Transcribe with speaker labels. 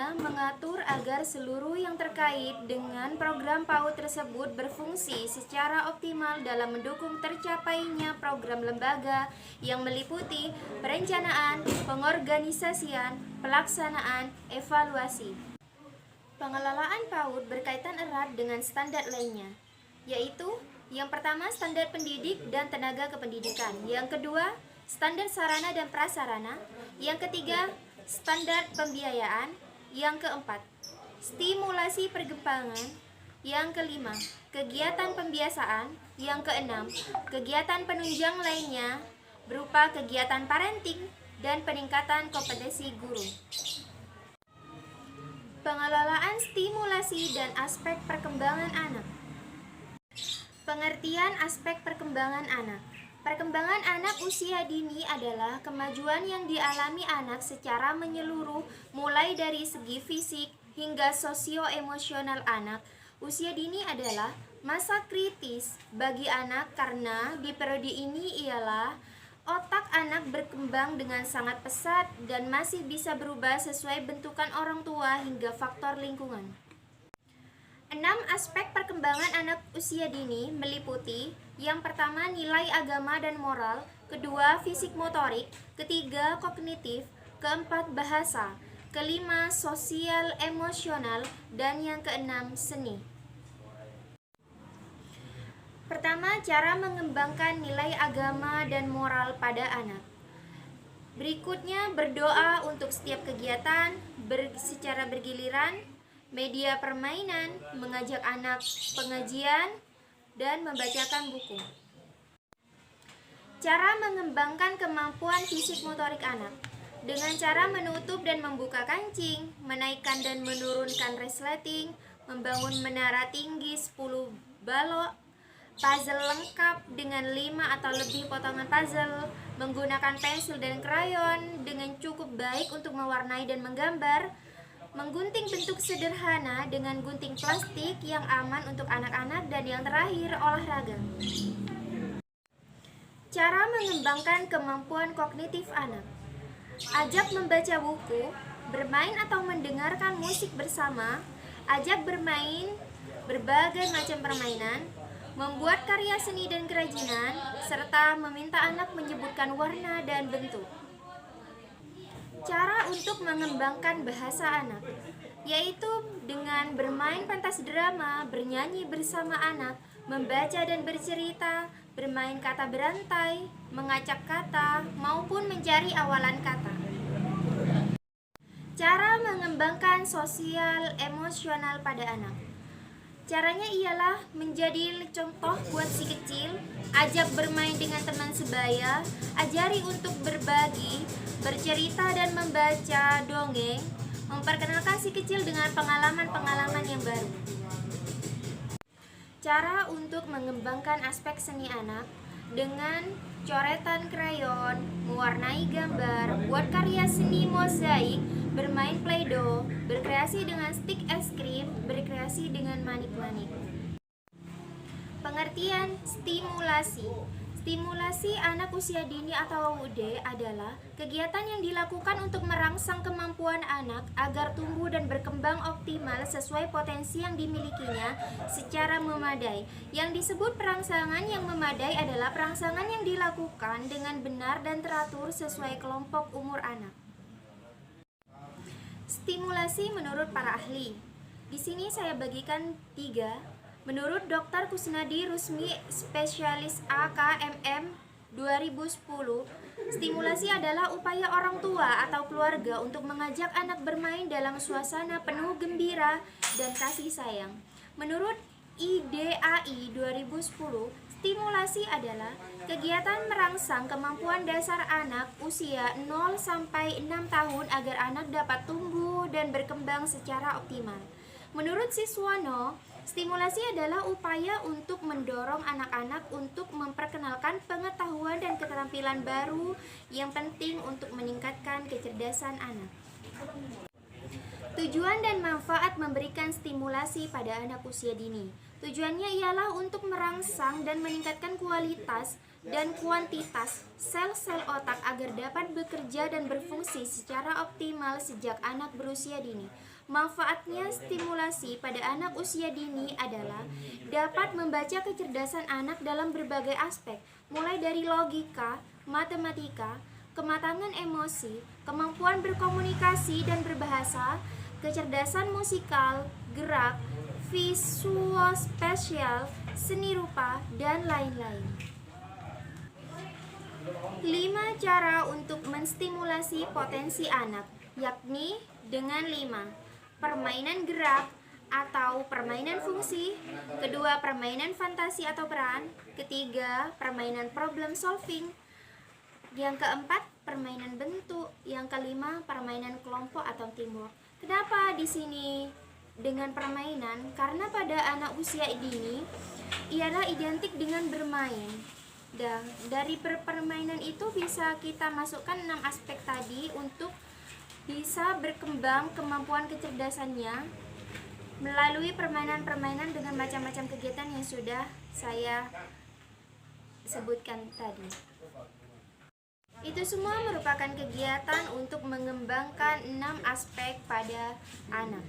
Speaker 1: tujuannya mengatur agar seluruh yang terkait dengan program PAUD tersebut berfungsi secara optimal dalam mendukung tercapainya program lembaga yang meliputi perencanaan, pengorganisasian, pelaksanaan, evaluasi. Pengelolaan PAUD berkaitan erat dengan standar lainnya, yaitu yang pertama standar pendidik dan tenaga kependidikan, yang kedua standar sarana dan prasarana, yang ketiga standar pembiayaan, yang keempat stimulasi perkembangan, yang kelima kegiatan pembiasaan, yang keenam kegiatan penunjang lainnya berupa kegiatan parenting dan peningkatan kompetensi guru. Pengelolaan stimulasi dan aspek perkembangan anak. Pengertian aspek perkembangan anak. Perkembangan anak usia dini adalah kemajuan yang dialami anak secara menyeluruh, mulai dari segi fisik hingga sosio-emosional anak. Usia dini adalah masa kritis bagi anak karena di periode ini ialah otak anak berkembang dengan sangat pesat dan masih bisa berubah sesuai bentukan orang tua hingga faktor lingkungan. 6 aspek perkembangan anak usia dini meliputi yang pertama nilai agama dan moral, kedua fisik motorik, ketiga kognitif, keempat bahasa, kelima sosial emosional, dan yang keenam seni. Pertama, cara mengembangkan nilai agama dan moral pada anak. Berikutnya berdoa untuk setiap kegiatan secara bergiliran, media permainan, mengajak anak pengajian, dan membacakan buku. Cara mengembangkan kemampuan fisik motorik anak dengan cara menutup dan membuka kancing, menaikkan dan menurunkan resleting, membangun menara tinggi 10 balok, puzzle lengkap dengan 5 atau lebih potongan puzzle, menggunakan pensil dan krayon dengan cukup baik untuk mewarnai dan menggambar, menggunting bentuk sederhana dengan gunting plastik yang aman untuk anak-anak, dan yang terakhir olahraga. Cara mengembangkan kemampuan kognitif anak. Ajak membaca buku, bermain atau mendengarkan musik bersama, ajak bermain berbagai macam permainan, membuat karya seni dan kerajinan, serta meminta anak menyebutkan warna dan bentuk. Cara untuk mengembangkan bahasa anak, yaitu dengan bermain pentas drama, bernyanyi bersama anak, membaca dan bercerita, bermain kata berantai, mengacak kata, maupun mencari awalan kata. Cara mengembangkan sosial emosional pada anak. Caranya ialah menjadi contoh buat si kecil, ajak bermain dengan teman sebaya, ajari untuk berbagi, bercerita dan membaca dongeng, memperkenalkan si kecil dengan pengalaman-pengalaman yang baru. Cara untuk mengembangkan aspek seni anak dengan coretan krayon, mewarnai gambar, buat karya seni mozaik, bermain play-doh, berkreasi dengan stik es krim, berkreasi dengan manik-manik. Pengertian stimulasi. Stimulasi anak usia dini atau AUD adalah kegiatan yang dilakukan untuk merangsang kemampuan anak agar tumbuh dan berkembang optimal sesuai potensi yang dimilikinya secara memadai. Yang disebut perangsangan yang memadai adalah perangsangan yang dilakukan dengan benar dan teratur sesuai kelompok umur anak. Stimulasi menurut para ahli. Di sini saya bagikan 3. Menurut Dr. Kusnadi Rusmi, spesialis AKMM 2010, stimulasi adalah upaya orang tua atau keluarga untuk mengajak anak bermain dalam suasana penuh gembira dan kasih sayang. Menurut IDAI 2010, stimulasi adalah kegiatan merangsang kemampuan dasar anak usia 0 sampai 6 tahun agar anak dapat tumbuh dan berkembang secara optimal. Menurut Siswono, stimulasi adalah upaya untuk mendorong anak-anak untuk memperkenalkan pengetahuan dan keterampilan baru yang penting untuk meningkatkan kecerdasan anak. Tujuan dan manfaat memberikan stimulasi pada anak usia dini. Tujuannya ialah untuk merangsang dan meningkatkan kualitas dan kuantitas sel-sel otak agar dapat bekerja dan berfungsi secara optimal sejak anak berusia dini. Manfaatnya stimulasi pada anak usia dini adalah dapat membaca kecerdasan anak dalam berbagai aspek, mulai dari logika, matematika, kematangan emosi, kemampuan berkomunikasi dan berbahasa, kecerdasan musikal, gerak, visuospasial, seni rupa, dan lain-lain. 5 cara untuk menstimulasi potensi anak, yakni dengan 5. Permainan gerak atau permainan fungsi. Kedua, permainan fantasi atau peran. Ketiga, permainan problem solving. Yang keempat, permainan bentuk. Yang kelima, permainan kelompok atau teamwork. Kenapa di sini dengan permainan? Karena pada anak usia dini ialah identik dengan bermain. Dari permainan itu bisa kita masukkan 6 aspek tadi untuk bisa berkembang kemampuan kecerdasannya melalui permainan-permainan dengan macam-macam kegiatan yang sudah saya sebutkan tadi. Itu semua merupakan kegiatan untuk mengembangkan 6 aspek pada anak.